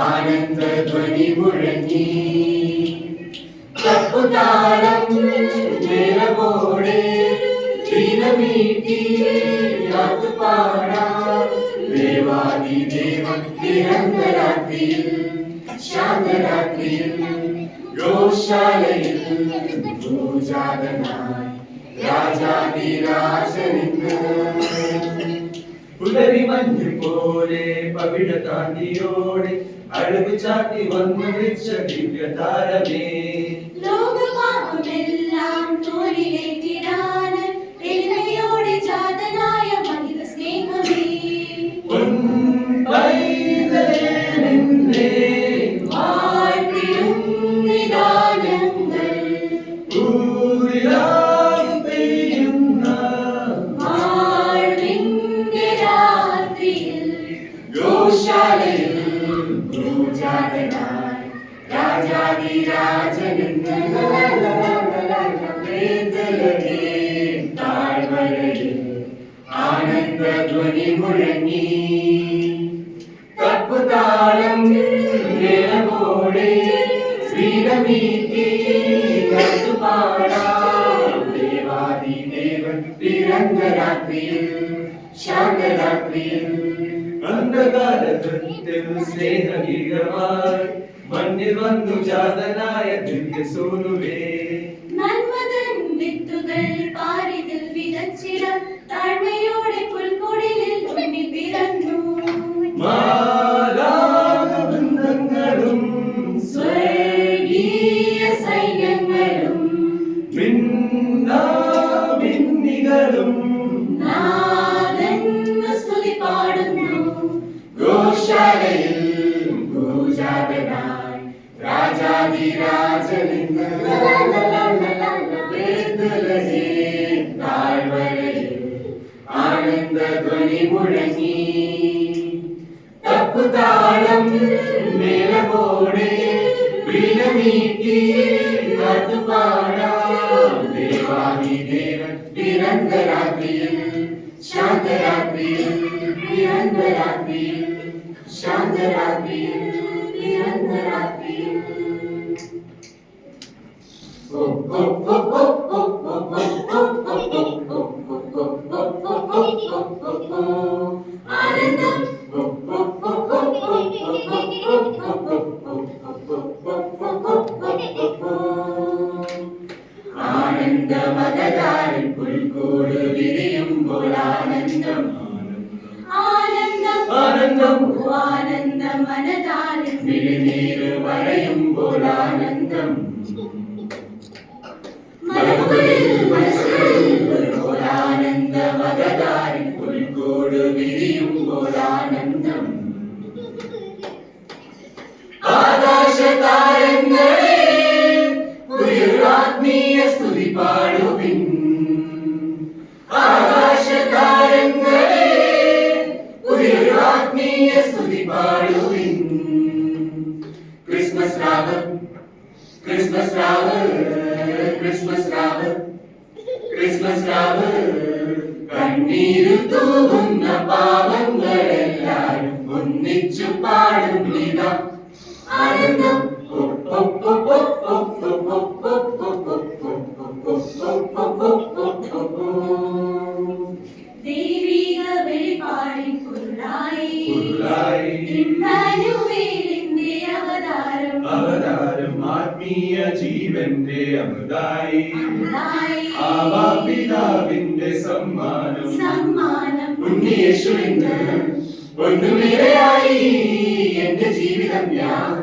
ആനന്ദധ്വനി മുഴങ്ങി തപ്പുതാളം നിലവോടെ വീണമീട്ടി പാടാം ദേവാദി ദേവൻ നിരന്തരാത്രിയിൽ ശാന്തരാത്രിയിൽ ഗോശാലയിൽ പൂജാതനായി രാജാതിരാജനിന്ന് പുലരി മഞ്ഞു പോലെ പവിഴ കാന്തിയോടെ അഴകു ചാട്ടി വന്നു വിളിച്ച ദിവ്യതാരമേ ലോകമാകുമെല്ലാം തോളിലേറ്റിടാൻ എളിമയോടെ ജാതനായ മനിത സ്നേഹമേ നിന്നെ വാഴ്ത്തിടും നിദാനങ്ങൾ ൂരിലാം പെയ്യുന്ന വാഴ്വിന്റെ രാത്രിയിൽ ഗോശാലയിൽ പൂജാതനായി രാജാതിരാജനിന്ന് താഴ്വരയിൽ ആനന്ദധ്വനി മുഴങ്ങി തപ്പുതാളം നിലവോടെ ശ്രീരമീത്തി പാടാം ദേവാദി ദേവൻ പിറന്ന രാത്രിയിൽ ശാന്തരാത്രിയിൽ അന്ധകാരത്തിൽ സ്നേഹഗീതമായി മണ്ണിൽ വന്നു ജാതനായ ദിവ്യസൂനുവേ നന്മതൻ വിത്തുകൾ പാരിതിൽ വിതച്ചിടം താഴ്മയോടെ പുൽക്കൊടിയിൽ ഉണ്ണി പിറന്നു മാലാകവൃന്ദങ്ങളും സ്വർഗീയ സൈന്യങ്ങളും മിന്നികളും നാഥന് സ്തുതി പാടുന്നു ഗോശാലയിൽ പൂജാതനായി രാജാതിരാജനിന്ന് താഴ്വരയിൽ ആനന്ദധ്വനി മുഴങ്ങി തപ്പുതാളം നിലവോടെ വീണമീട്ടി പാടാം ദേവാദി ദേവൻ പിറന്ന രാത്രിയിൽ ശാന്തരാത്രിയിൽ പിറന്ന രാത്രിയിൽ ശാന്തരാത്രിയിൽ പിറന്ന രാത്രിയിൽ ആനന്ദം ആനന്ദമകതാരിൽ പുൽക്കൂട് വിരിയുമ്പോൾ ആനന്ദം ആനന്ദം ആനന്ദം ആനന്ദം മനതാരിൽ വിഴിനീര് വരയുമ്പോൾ ആനന്ദം ആനന്ദമകതാരിൽ പുൽക്കൂട് വിരിയുമ്പോൾ ആനന്ദം ആകാശതാരങ്ങളെ ആത്മീയ സ്തുതി പാടുവിൻ ആകാശതാരങ്ങളെ ആത്മീയ സ്തുതി പാടുവിൻ ക്രിസ്മസ് രാവ് ക്രിസ്മസ് രാവ് ക്രിസ്മസ് രാവ് ക്രിസ്മസ് രാവ് കണ്ണീര് തൂകുന്ന പാവങ്ങളെല്ലാരും ഒന്നിച്ചു പാടുന്നിത ആനന്ദം ദൈവിക വെളിപാടിൻ പൊരുളായി പൊരുളായി ഇമ്മാനുവേലിന്റെ ആത്മീയ ജീവന്റെ അമൃതായി അമൃതായി ആവാപിതാവിന്റെ സമ്മാനം സമ്മാനം ഉണ്ണിയേശുവിന് ഒന്നുമേറെയായി എന്റെ ജീവിതം ഞാൻ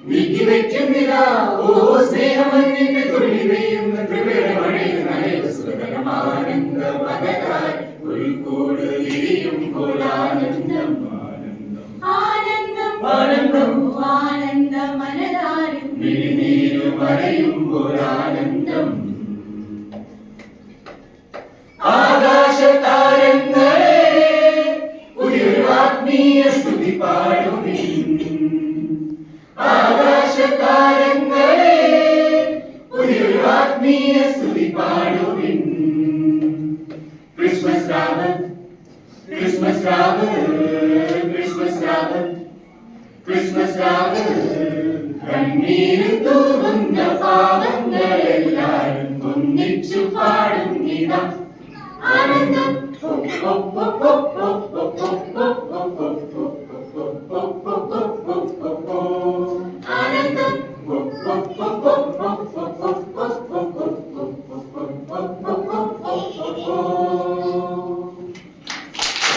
നീക്കിവെക്കുന്നിതാ ഓ സ്നേഹമഞ്ഞിന്റെ തുള്ളി പെയ്യുന്ന കൃപയുടെ മഴയിൽ നനയുന്ന സുഖകരമാനന്ദ മതതാൽ ഉൾക്കൂട് വിരിയുമ്പോൾ ആനന്ദം ആനന്ദം ആനന്ദം ആനന്ദം മനതാരിൽ വിഴിനീരു മറയുമ്പോൾ ആനന്ദം ആകാശതാരങ്ങളെ ഒരു ആത്മീയ സ്തുതി പാടുവിൻ ആകാശതാരങ്ങളെ ഒരു ആത്മീയ സ്തുതി പാടുവിൻ ക്രിസ്മസ് രാവ് ക്രിസ്മസ് രാവ് ക്രിസ്മസ് രാവ് ക്രിസ്മസ് രാവ് കണ്ണീര് തൂകുന്ന പാവങ്ങളെല്ലാരും ഒന്നിച്ചു പാടുന്നിതാ ആനന്ദം ആനന്ദം